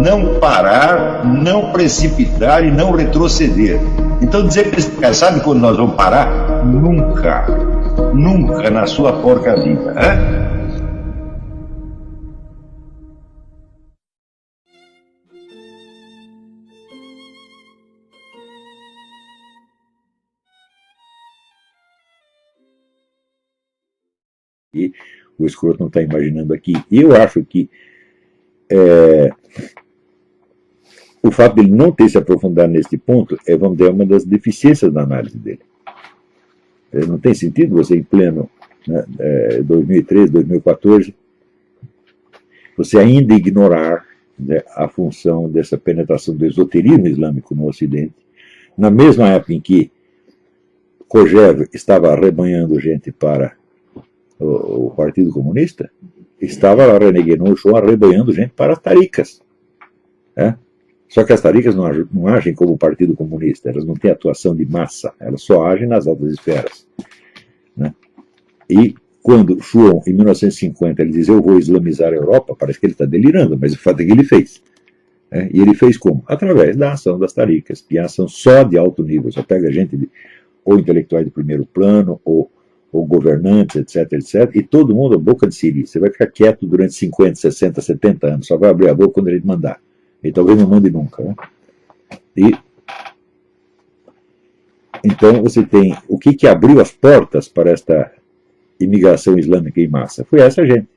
não parar, não precipitar e não retroceder. Então dizer para esse cara, sabe quando nós vamos parar? Nunca. Nunca na sua porca vida. Né? E o escroto não está imaginando aqui. E eu acho que o fato dele não ter se aprofundado nesse ponto é, vamos dizer, uma das deficiências da análise dele. Não tem sentido você, em pleno 2013, 2014, você ainda ignorar, né, a função dessa penetração do esoterismo islâmico no Ocidente, na mesma época em que Khojev estava arrebanhando gente para o Partido Comunista, estava lá René Guénon arrebanhando gente para as taricas. Né? Só que as taricas não agem como o Partido Comunista, elas não têm atuação de massa, elas só agem nas altas esferas. Né? E quando Schuon, em 1950, ele diz: eu vou islamizar a Europa, parece que ele está delirando, mas o fato é que ele fez. Né? E ele fez como? Através da ação das taricas, que é ação só de alto nível, só pega gente ou intelectuais de primeiro plano, ou governantes, etc, etc, e todo mundo a boca de siri. Você vai ficar quieto durante 50, 60, 70 anos, só vai abrir a boca quando ele mandar. E talvez não mande nunca. Né? E então você tem o que abriu as portas para esta imigração islâmica em massa? Foi essa gente.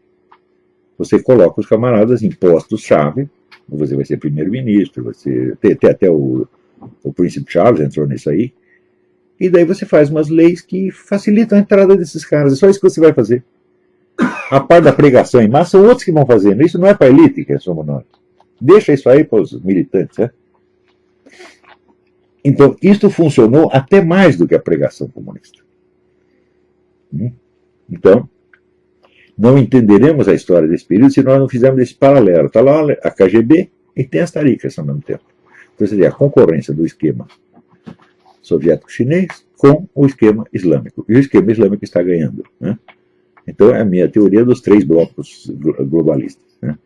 Você coloca os camaradas em postos-chave, você vai ser primeiro-ministro, você tem até o príncipe Charles entrou nisso aí, e daí você faz umas leis que facilitam a entrada desses caras. É só isso que você vai fazer. A parte da pregação em massa são outros que vão fazendo. Isso não é para a elite, que somos nós. Deixa isso aí para os militantes. Né? Então, isto funcionou até mais do que a pregação comunista. Então, não entenderemos a história desse período se nós não fizermos esse paralelo. Está lá a KGB e tem as taricas ao mesmo tempo. Então, seria a concorrência do esquema soviético-chinês com o esquema islâmico. E o esquema islâmico está ganhando. Né? Então, é a minha teoria dos 3 blocos globalistas. Né?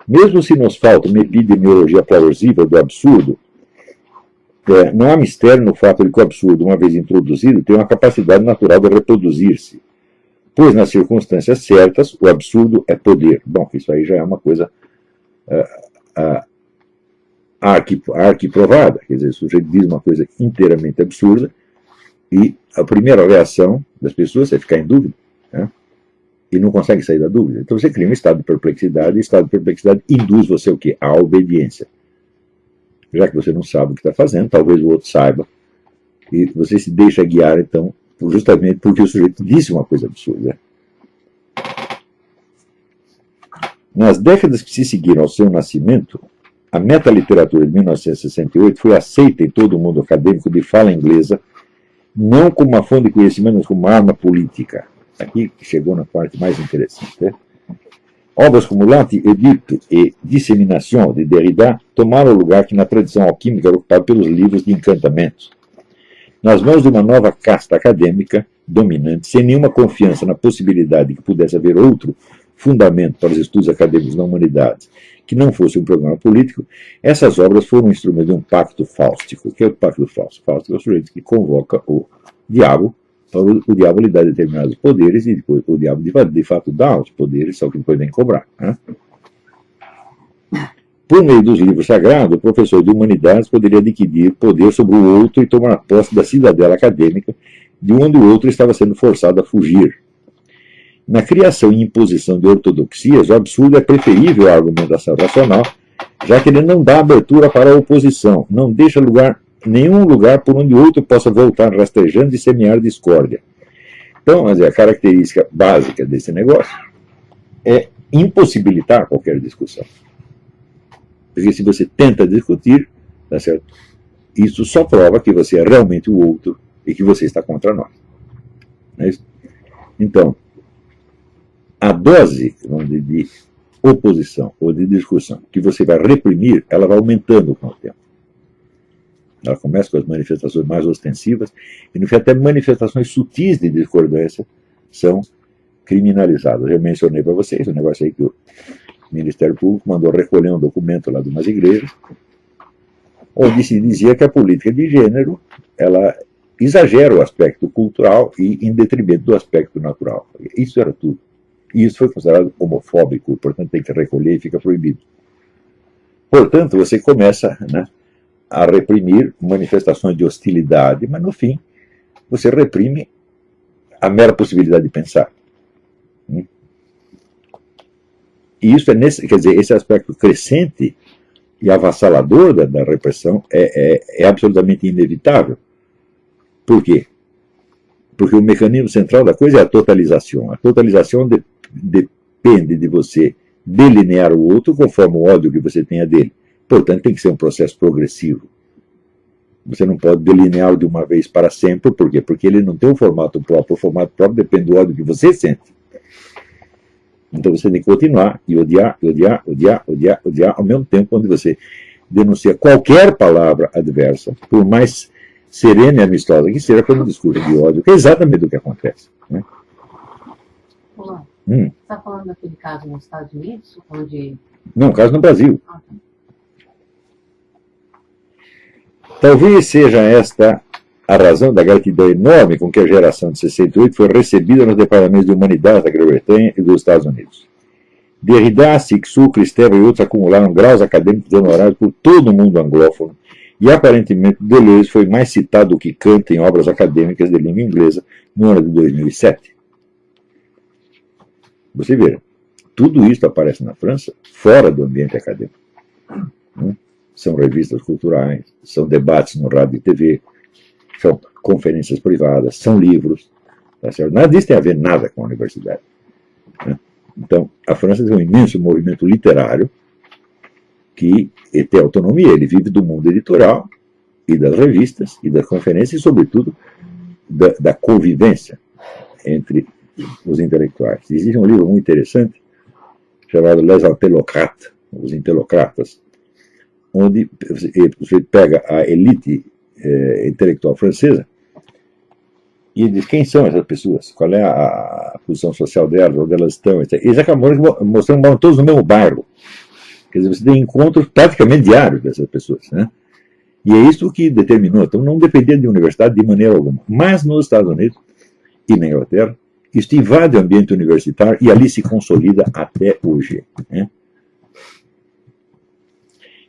Mesmo se nos falta uma epidemiologia plausível do absurdo, não há mistério no fato de que o absurdo, uma vez introduzido, tem uma capacidade natural de reproduzir-se. Pois, nas circunstâncias certas, o absurdo é poder. Bom, isso aí já é uma coisa arquiprovada. Quer dizer, o sujeito diz uma coisa inteiramente absurda e a primeira reação das pessoas é ficar em dúvida. Né? E não consegue sair da dúvida. Então você cria um estado de perplexidade, e o estado de perplexidade induz você o quê? A obediência. Já que você não sabe o que está fazendo, talvez o outro saiba, e você se deixa guiar, então, justamente porque o sujeito disse uma coisa absurda. Nas décadas que se seguiram ao seu nascimento, a metaliteratura de 1968 foi aceita em todo o mundo acadêmico de fala inglesa, não como uma fonte de conhecimento, mas como uma arma política. Aqui chegou na parte mais interessante. Né? Obras como L'Anti-Édipe e Dissémination de Derrida tomaram o lugar que na tradição alquímica era ocupado pelos livros de encantamentos. Nas mãos de uma nova casta acadêmica dominante, sem nenhuma confiança na possibilidade de que pudesse haver outro fundamento para os estudos acadêmicos na humanidade, que não fosse um programa político, essas obras foram um instrumento de um pacto fáustico. O que é o pacto fáustico? Fáustico é o sujeito que convoca o diabo, para o diabo lhe dá determinados poderes e depois o diabo de fato dá os poderes, só que depois vem cobrar. Né? Por meio dos livros sagrados, o professor de humanidades poderia adquirir poder sobre o outro e tomar posse da cidadela acadêmica, de onde o outro estava sendo forçado a fugir. Na criação e imposição de ortodoxias, o absurdo é preferível à argumentação racional, já que ele não dá abertura para a oposição, não deixa nenhum lugar por onde o outro possa voltar rastejando e semear discórdia. Então, a característica básica desse negócio é impossibilitar qualquer discussão. Porque se você tenta discutir, tá certo? Isso só prova que você é realmente o outro e que você está contra nós. Não é isso? Então, a dose de oposição ou de discussão que você vai reprimir, ela vai aumentando com o tempo. Ela começa com as manifestações mais ostensivas, e no fim até manifestações sutis de discordância são criminalizadas. Eu mencionei para vocês o negócio aí que o Ministério Público mandou recolher um documento lá de umas igrejas, onde se dizia que a política de gênero, ela exagera o aspecto cultural e em detrimento do aspecto natural. Isso era tudo. E isso foi considerado homofóbico, portanto tem que recolher e fica proibido. Portanto, você começa, né, a reprimir manifestações de hostilidade, mas no fim você reprime a mera possibilidade de pensar. E isso quer dizer, esse aspecto crescente e avassalador da repressão é absolutamente inevitável. Por quê? Porque o mecanismo central da coisa é a totalização. A totalização depende de você delinear o outro conforme o ódio que você tenha dele. Portanto, tem que ser um processo progressivo. Você não pode delineá-lo de uma vez para sempre. Por quê? Porque ele não tem um formato próprio. O formato próprio depende do ódio que você sente. Então você tem que continuar e odiar, odiar, odiar, odiar, odiar, ao mesmo tempo quando você denuncia qualquer palavra adversa, por mais serena e amistosa que seja, como um discurso de ódio, que é exatamente o que acontece. Né? Olá. Você está falando daquele caso nos Estados Unidos? Onde... Não, caso no Brasil. Talvez seja esta a razão da gratidão enorme com que a geração de 68 foi recebida nos departamentos de humanidades da Grã-Bretanha e dos Estados Unidos. Derrida, Sixu, Kristeva e outros acumularam graus acadêmicos honorários por todo o mundo anglófono, e aparentemente Deleuze foi mais citado do que Kant em obras acadêmicas de língua inglesa no ano de 2007. Você vê, tudo isso aparece na França fora do ambiente acadêmico. São revistas culturais, são debates no rádio e TV, são conferências privadas, são livros. Tá certo? Nada disso tem a ver nada com a universidade. Né? Então, a França tem um imenso movimento literário que tem autonomia, ele vive do mundo editorial e das revistas e das conferências e, sobretudo, da convivência entre os intelectuais. Existe um livro muito interessante chamado Les Intelocrates, os Intelocratas, onde você pega a elite intelectual francesa e diz quem são essas pessoas, qual é a posição social delas, onde elas estão, etc. Eles acabam mostrando que moram todos no mesmo bairro. Quer dizer, você tem encontros praticamente diários dessas pessoas. Né? E é isso que determinou. Então não dependia de universidade de maneira alguma. Mas nos Estados Unidos e na Inglaterra, isso invade o ambiente universitário e ali se consolida até hoje. Né?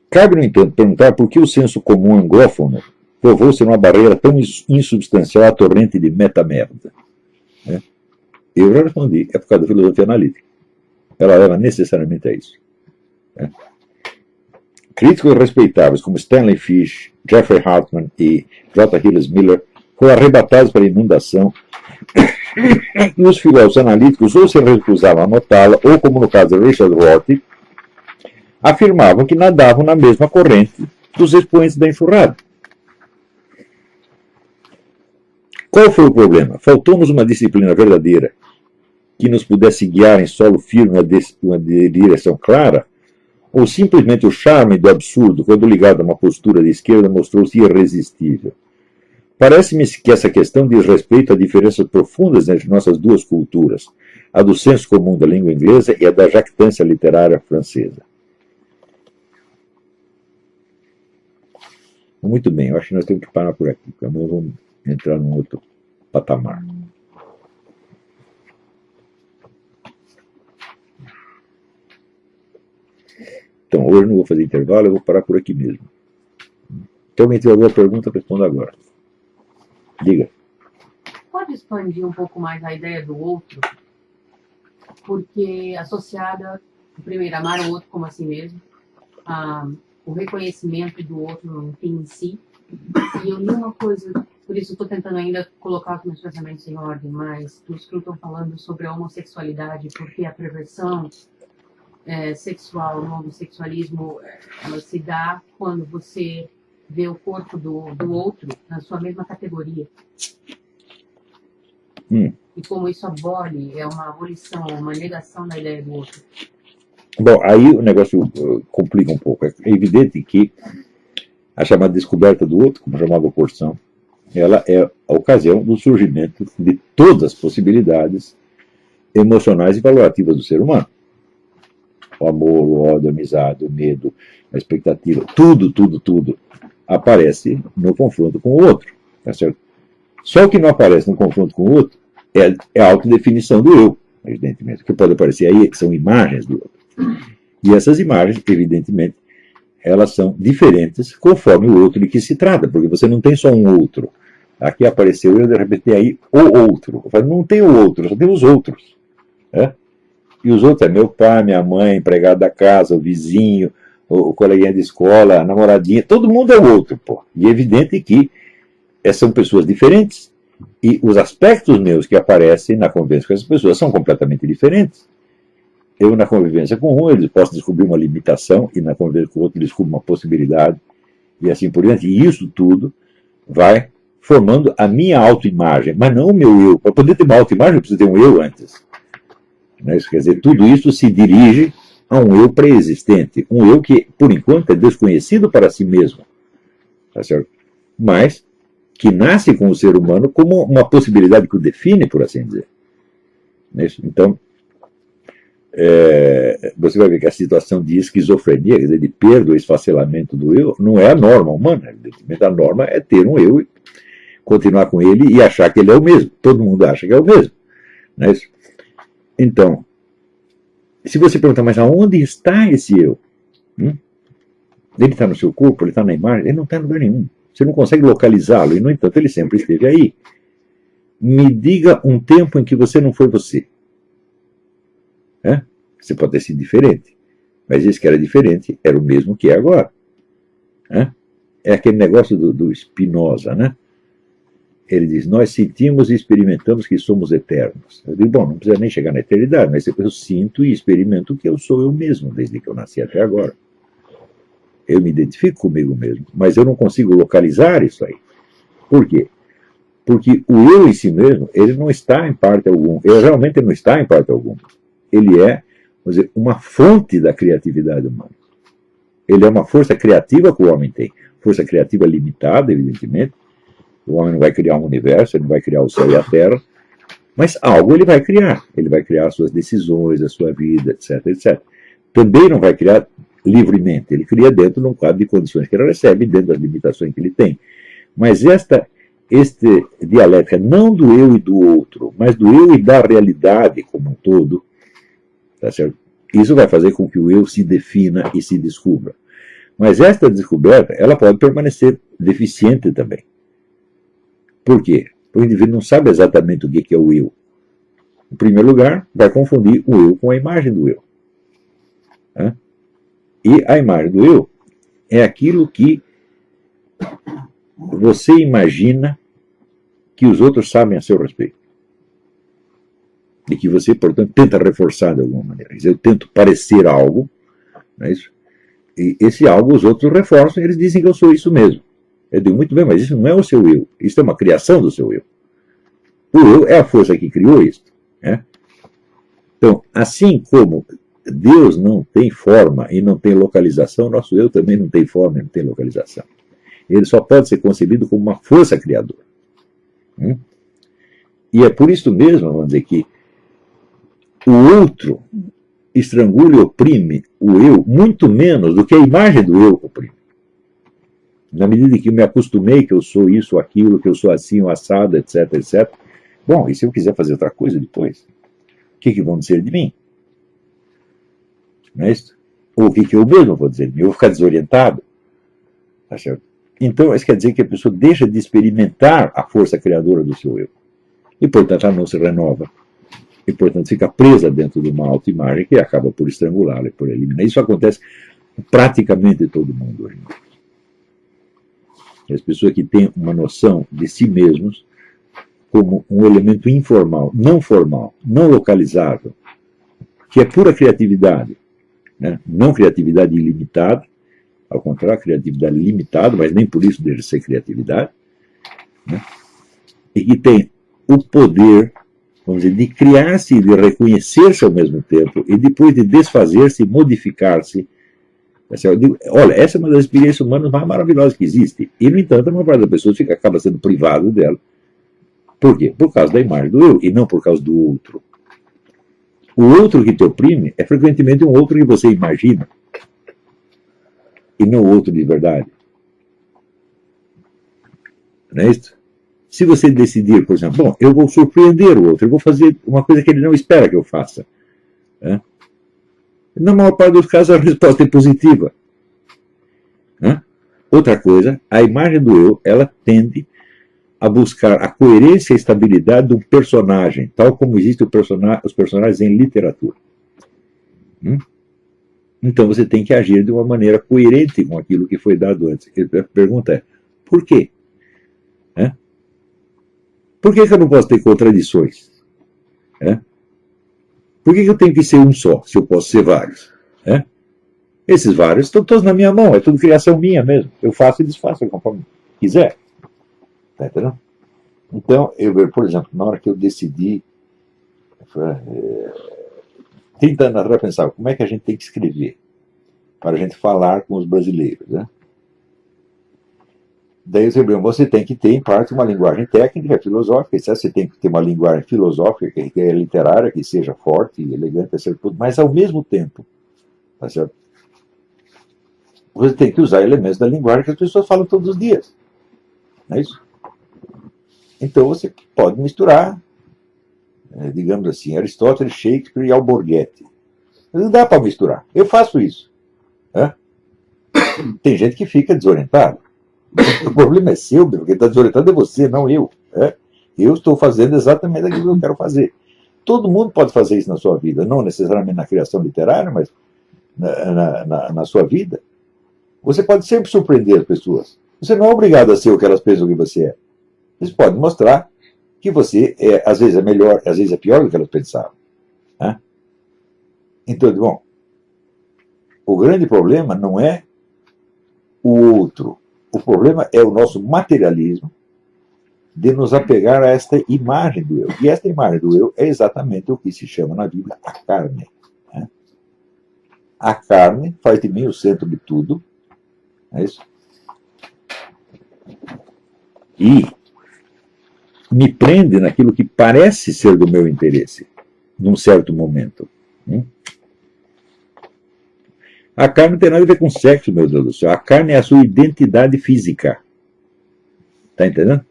Cabe, no entanto, perguntar por que o senso comum anglófono provou ser uma barreira tão insubstancial à torrente de metamerda. Né? Eu já respondi, é por causa da filosofia analítica. Ela leva necessariamente a isso. Né? Críticos respeitáveis como Stanley Fish, Jeffrey Hartman e J. Hillis Miller foram arrebatados pela inundação e os filósofos analíticos ou se recusavam a notá-la, ou, como no caso de Richard Rorty, afirmavam que nadavam na mesma corrente dos expoentes da enxurrada. Qual foi o problema? Faltou-nos uma disciplina verdadeira que nos pudesse guiar em solo firme uma direção clara, ou simplesmente o charme do absurdo, quando ligado a uma postura de esquerda, mostrou-se irresistível? Parece-me que essa questão diz respeito a diferenças profundas entre nossas duas culturas, a do senso comum da língua inglesa e a da jactância literária francesa. Muito bem, eu acho que nós temos que parar por aqui, porque amanhã vamos entrar num outro patamar. Então, hoje não vou fazer intervalo, eu vou parar por aqui mesmo. Então, alguém tiver alguma pergunta, responda agora. Diga. Pode expandir um pouco mais a ideia do outro? Porque associada, primeiro, amar o outro como a si mesmo, o reconhecimento do outro no fim em si. E eu li uma coisa, por isso estou tentando ainda colocar os meus pensamentos em ordem, mas os que estão falando sobre a homossexualidade, porque a perversão sexual, o homossexualismo, ela se dá quando você vê o corpo do outro na sua mesma categoria. E como isso abole, é uma abolição, uma negação da ideia do outro. Bom, aí o negócio complica um pouco. É evidente que a chamada descoberta do outro, como chamava a porção, ela é a ocasião do surgimento de todas as possibilidades emocionais e valorativas do ser humano. O amor, o ódio, a amizade, o medo, a expectativa, tudo aparece no confronto com o outro. Tá certo? Só o que não aparece no confronto com o outro é a autodefinição do eu, evidentemente. O que pode aparecer aí são imagens do outro. E essas imagens, evidentemente, elas são diferentes conforme o outro de que se trata, porque você não tem só um outro. Aqui apareceu eu, de repente tem aí o outro. Eu falo, não tem o outro, só tem os outros. Né? E os outros é meu pai, minha mãe, empregado da casa, o vizinho, o coleguinha de escola, a namoradinha, todo mundo é o outro, pô. E é evidente que são pessoas diferentes. E os aspectos meus que aparecem na convivência com essas pessoas são completamente diferentes. Eu, na convivência com um, eles posso descobrir uma limitação, e na convivência com o outro, descubro uma possibilidade, e assim por diante. E isso tudo vai formando a minha autoimagem, mas não o meu eu. Para poder ter uma autoimagem, eu preciso ter um eu antes. Isso quer dizer, tudo isso se dirige a um eu pré-existente, um eu que, por enquanto, é desconhecido para si mesmo, tá certo? Mas que nasce com o ser humano como uma possibilidade que o define, por assim dizer. Então, você vai ver que a situação de esquizofrenia, quer dizer, de perda ou esfacelamento do eu, não é a norma humana. Evidentemente, a norma é ter um eu e continuar com ele e achar que ele é o mesmo. Todo mundo acha que é o mesmo. Não é isso? Então, se você perguntar, mas aonde está esse eu? Ele está no seu corpo, ele está na imagem? Ele não está em lugar nenhum. Você não consegue localizá-lo, e no entanto ele sempre esteve aí. Me diga um tempo em que você não foi você. Você pode ter sido diferente, mas esse que era diferente era o mesmo que é agora. É aquele negócio do Spinoza, né? Ele diz, nós sentimos e experimentamos que somos eternos. Eu digo, bom, não precisa nem chegar na eternidade, mas eu sinto e experimento que eu sou eu mesmo, desde que eu nasci até agora. Eu me identifico comigo mesmo, mas eu não consigo localizar isso aí. Por quê? Porque o eu em si mesmo, ele não está em parte alguma. Ele realmente não está em parte alguma. Ele é, vamos dizer, uma fonte da criatividade humana. Ele é uma força criativa que o homem tem. Força criativa limitada, evidentemente. O homem não vai criar um universo, ele não vai criar o céu e a terra, mas algo ele vai criar. Ele vai criar as suas decisões, a sua vida, etc, etc. Também não vai criar livremente. Ele cria dentro de um quadro de condições que ele recebe, dentro das limitações que ele tem. Mas este dialética, não do eu e do outro, mas do eu e da realidade como um todo, tá certo? Isso vai fazer com que o eu se defina e se descubra. Mas esta descoberta, ela pode permanecer deficiente também. Por quê? Porque o indivíduo não sabe exatamente o que é o eu. Em primeiro lugar, vai confundir o eu com a imagem do eu. E a imagem do eu é aquilo que você imagina que os outros sabem a seu respeito. E que você, portanto, tenta reforçar de alguma maneira. Quer dizer, eu tento parecer algo, não é isso? E esse algo os outros reforçam e eles dizem que eu sou isso mesmo. Eu digo, muito bem, mas isso não é o seu eu. Isso é uma criação do seu eu. O eu é a força que criou isso. Então, assim como Deus não tem forma e não tem localização, nosso eu também não tem forma e não tem localização. Ele só pode ser concebido como uma força criadora. E é por isso mesmo, vamos dizer, que o outro estrangula e oprime o eu muito menos do que a imagem do eu oprime. Na medida em que eu me acostumei que eu sou isso, aquilo, que eu sou assim, o assado, etc, etc. Bom, e se eu quiser fazer outra coisa depois? O que vão dizer de mim? Não é isso? Ou o que eu mesmo vou dizer de mim? Eu vou ficar desorientado? Tá certo? Então, isso quer dizer que a pessoa deixa de experimentar a força criadora do seu eu. E, portanto, ela não se renova. E, portanto, fica presa dentro de uma autoimagem que acaba por estrangulá-la e por eliminar. Isso acontece com praticamente todo mundo hoje. As pessoas que têm uma noção de si mesmos como um elemento informal, não formal, não localizável, que é pura criatividade, não criatividade ilimitada, ao contrário, criatividade limitada, mas nem por isso deixa de ser criatividade, e que tem o poder, vamos dizer, de criar-se e de reconhecer-se ao mesmo tempo, e depois de desfazer-se e modificar-se. Eu digo, olha, essa é uma das experiências humanas mais maravilhosas que existe. E, no entanto, a maior parte das pessoas acaba sendo privada dela. Por quê? Por causa da imagem do eu, e não por causa do outro. O outro que te oprime é frequentemente um outro que você imagina, e não o outro de verdade. Não é isso? Se você decidir, por exemplo, bom, eu vou surpreender o outro, eu vou fazer uma coisa que ele não espera que eu faça. Né? Na maior parte dos casos a resposta é positiva. Né? Outra coisa, a imagem do eu, ela tende a buscar a coerência e a estabilidade de um personagem, tal como existem os personagens em literatura. Então você tem que agir de uma maneira coerente com aquilo que foi dado antes. A pergunta é, por quê? Por que eu não posso ter contradições? Por que eu tenho que ser um só, se eu posso ser vários? Esses vários estão todos na minha mão, é tudo criação minha mesmo. Eu faço e desfaço conforme quiser. Tá entendendo? Então, por exemplo, na hora que eu decidi, 30 anos atrás, eu pensava, como é que a gente tem que escrever para a gente falar com os brasileiros, né? Daí você tem que ter, em parte, uma linguagem técnica, filosófica, você tem que ter uma linguagem filosófica, que é literária, que seja forte e elegante, mas ao mesmo tempo, tá certo? Você tem que usar elementos da linguagem que as pessoas falam todos os dias. Não é isso? Então você pode misturar, digamos assim, Aristóteles, Shakespeare e Alborguete. Não dá para misturar. Eu faço isso. Tem gente que fica desorientado. O problema é seu, porque está desorientado é você, não eu. Eu estou fazendo exatamente aquilo que eu quero fazer. Todo mundo pode fazer isso na sua vida, não necessariamente na criação literária, mas na sua vida. Você pode sempre surpreender as pessoas. Você não é obrigado a ser o que elas pensam que você é. Você pode mostrar que você, às vezes é melhor, às vezes é pior do que elas pensavam. Então, bom, o grande problema não é o outro. O problema é o nosso materialismo de nos apegar a esta imagem do eu. E esta imagem do eu é exatamente o que se chama na Bíblia a carne. A carne faz de mim o centro de tudo. É isso? E me prende naquilo que parece ser do meu interesse, num certo momento. A carne não tem nada a ver com sexo, meu Deus do céu. A carne é a sua identidade física. Está entendendo?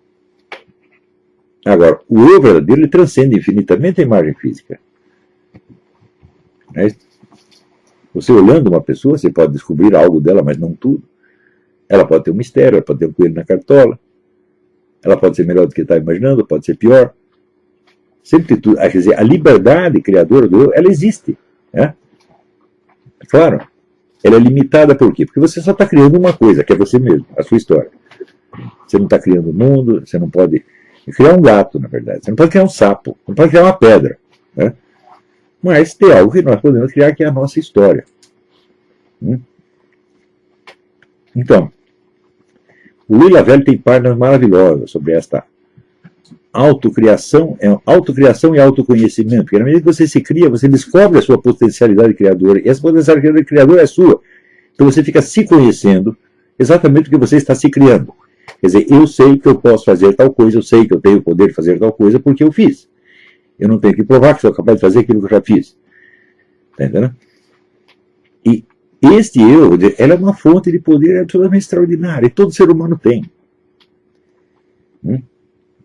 Agora, o eu verdadeiro, ele transcende infinitamente a imagem física. Você olhando uma pessoa, você pode descobrir algo dela, mas não tudo. Ela pode ter um mistério, ela pode ter um coelho na cartola. Ela pode ser melhor do que está imaginando, pode ser pior. Sempre tudo. Quer dizer, a liberdade criadora do eu, ela existe. Claro. Ela é limitada por quê? Porque você só está criando uma coisa, que é você mesmo, a sua história. Você não está criando o mundo, você não pode criar um gato, na verdade. Você não pode criar um sapo, não pode criar uma pedra. Mas tem algo que nós podemos criar, que é a nossa história. Então, o Luiz Lavelli tem páginas maravilhosas sobre esta autocriação e autoconhecimento, porque na medida que você se cria, você descobre a sua potencialidade criadora, e essa potencialidade criadora é sua. Então você fica se conhecendo exatamente o que você está se criando. Quer dizer, eu sei que eu posso fazer tal coisa, eu sei que eu tenho o poder de fazer tal coisa porque eu fiz. Eu não tenho que provar que sou capaz de fazer aquilo que eu já fiz. Está entendendo? E este eu, ela é uma fonte de poder absolutamente extraordinária, e todo ser humano tem.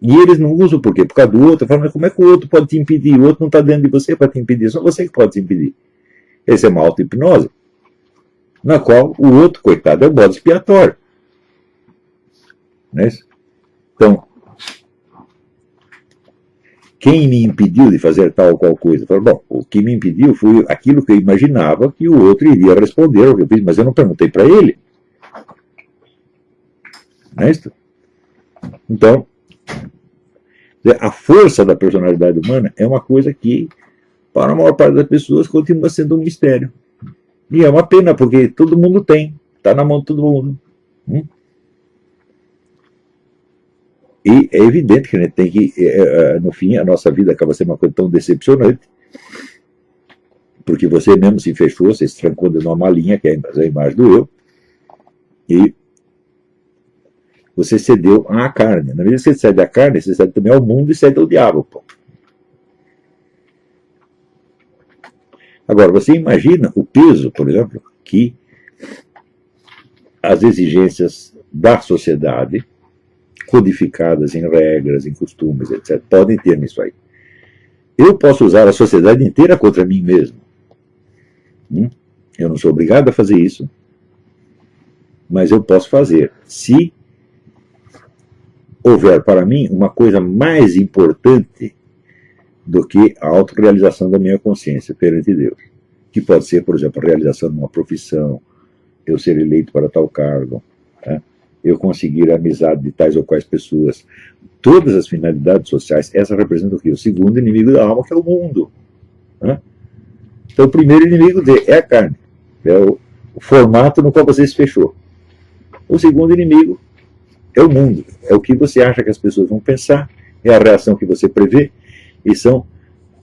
E eles não usam por quê? Por causa do outro. Falam, mas como é que o outro pode te impedir? O outro não está dentro de você para te impedir, só você que pode te impedir. Essa é uma auto-hipnose, na qual o outro, coitado, é o bode expiatório. Não é isso? Então, quem me impediu de fazer tal ou qual coisa? Falo, bom, o que me impediu foi aquilo que eu imaginava que o outro iria responder ao que eu fiz, mas eu não perguntei para ele. Não é isso? Então, a força da personalidade humana é uma coisa que, para a maior parte das pessoas, continua sendo um mistério. E é uma pena, porque todo mundo tem, está na mão de todo mundo. E é evidente que a gente tem que, no fim, a nossa vida acaba sendo uma coisa tão decepcionante, porque você mesmo se fechou, você se trancou dentro de uma malinha, que é a imagem do eu, e você cedeu à carne. Na medida que você cede à carne, você cede também ao mundo e cede ao diabo. Agora, você imagina o peso, por exemplo, que as exigências da sociedade, codificadas em regras, em costumes, etc., podem ter nisso aí. Eu posso usar a sociedade inteira contra mim mesmo. Eu não sou obrigado a fazer isso, mas eu posso fazer. Se houver para mim uma coisa mais importante do que a autorrealização da minha consciência perante Deus, que pode ser, por exemplo, a realização de uma profissão, eu ser eleito para tal cargo, né? Eu conseguir a amizade de tais ou quais pessoas. Todas as finalidades sociais, essa representa o quê? O segundo inimigo da alma, que é o mundo. Né? Então, o primeiro inimigo é a carne, é o formato no qual você se fechou. O segundo inimigo é o mundo, é o que você acha que as pessoas vão pensar, é a reação que você prevê, e são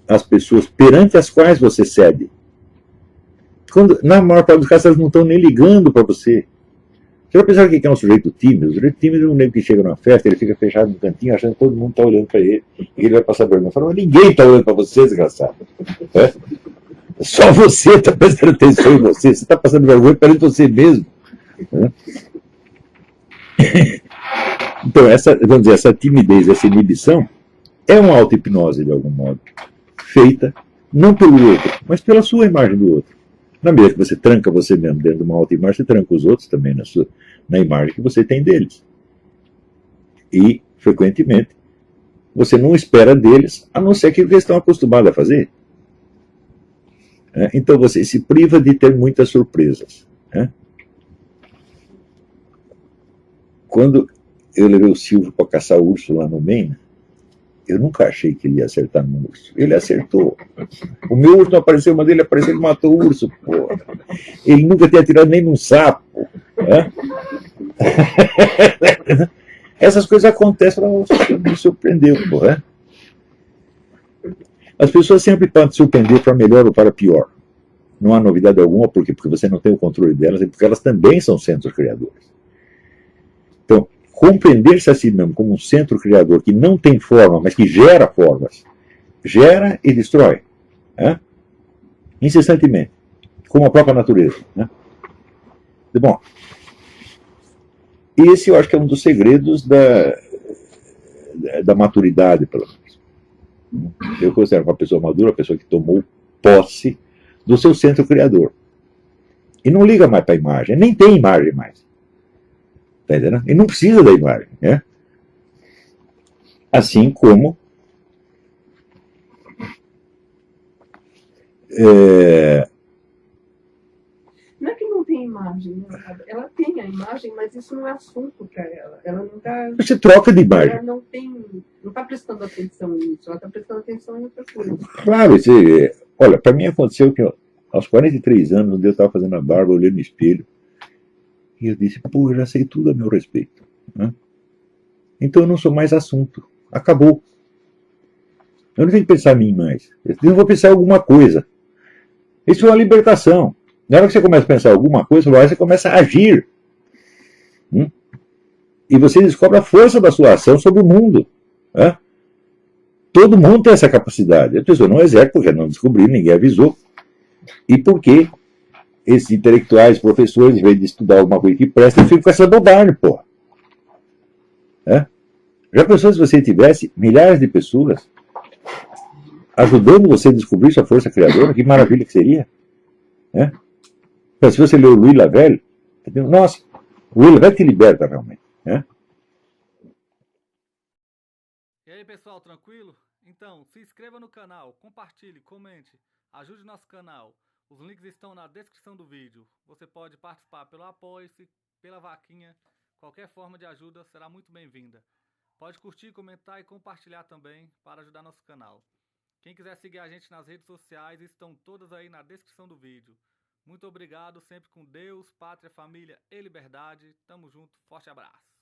as pessoas perante as quais você cede. Quando, na maior parte dos casos, elas não estão nem ligando para você. Você vai pensar o que é um sujeito tímido? O sujeito tímido é um negro que chega numa festa, ele fica fechado no cantinho, achando que todo mundo está olhando para ele, e ele vai passar vergonha. Fala, ninguém está olhando para você, desgraçado. É? Só você está prestando atenção em você, você está passando vergonha perante você mesmo. É? Então, vamos dizer, essa timidez, essa inibição, é uma auto-hipnose, de algum modo, feita não pelo outro, mas pela sua imagem do outro. Na medida que você tranca você mesmo dentro de uma autoimagem, você tranca os outros também na imagem que você tem deles. E, frequentemente, você não espera deles, a não ser aquilo que eles estão acostumados a fazer. Então você se priva de ter muitas surpresas. Quando eu levei o Silvio para caçar urso lá no Maine, eu nunca achei que ele ia acertar no urso. Ele acertou. O meu urso não apareceu, mas ele apareceu e matou o urso. Pô. Ele nunca tinha atirado nem num sapo. Né? Essas coisas acontecem para me surpreender. Pô, né? As pessoas sempre podem surpreender para melhor ou para pior. Não há novidade alguma, por quê? Porque você não tem o controle delas, e porque elas também são centros criadores. Então, compreender-se a si mesmo como um centro criador que não tem forma, mas que gera formas, gera e destrói, né? Incessantemente, como a própria natureza. Né? Bom, esse eu acho que é um dos segredos da maturidade, pelo menos. Eu considero uma pessoa madura, uma pessoa que tomou posse do seu centro criador. E não liga mais para a imagem, nem tem imagem mais. Tá entendendo? E não precisa da imagem. Né? Assim como não é que não tem imagem, né? Ela tem a imagem, mas isso não é assunto para ela. Ela não está. Você troca de imagem. Ela não está prestando atenção nisso, ela está prestando atenção em outra coisa. Claro, olha, para mim aconteceu que aos 43 anos, um dia eu estava fazendo a barba, eu olhei no espelho, e eu disse, pô, eu já sei tudo a meu respeito. Né? Então eu não sou mais assunto. Acabou. Eu não tenho que pensar em mim mais. Eu vou pensar em alguma coisa. Isso é uma libertação. Na hora que você começa a pensar em alguma coisa, você começa a agir. E você descobre a força da sua ação sobre o mundo. Né? Todo mundo tem essa capacidade. A pessoa não exerce porque não descobriu, ninguém avisou. E por quê? Esses intelectuais, professores, em vez de estudar alguma coisa que presta, ficam com essa bobagem, porra. Já pensou se você tivesse milhares de pessoas ajudando você a descobrir sua força criadora? Que maravilha que seria. Mas se você leu o Louis Lavelle, nossa, o Louis Lavelle te liberta realmente. E aí, pessoal, tranquilo? Então, se inscreva no canal, compartilhe, comente, ajude nosso canal. Os links estão na descrição do vídeo. Você pode participar pelo Apoie-se, pela vaquinha. Qualquer forma de ajuda será muito bem-vinda. Pode curtir, comentar e compartilhar também para ajudar nosso canal. Quem quiser seguir a gente nas redes sociais, estão todas aí na descrição do vídeo. Muito obrigado, sempre com Deus, pátria, família e liberdade. Tamo junto, forte abraço.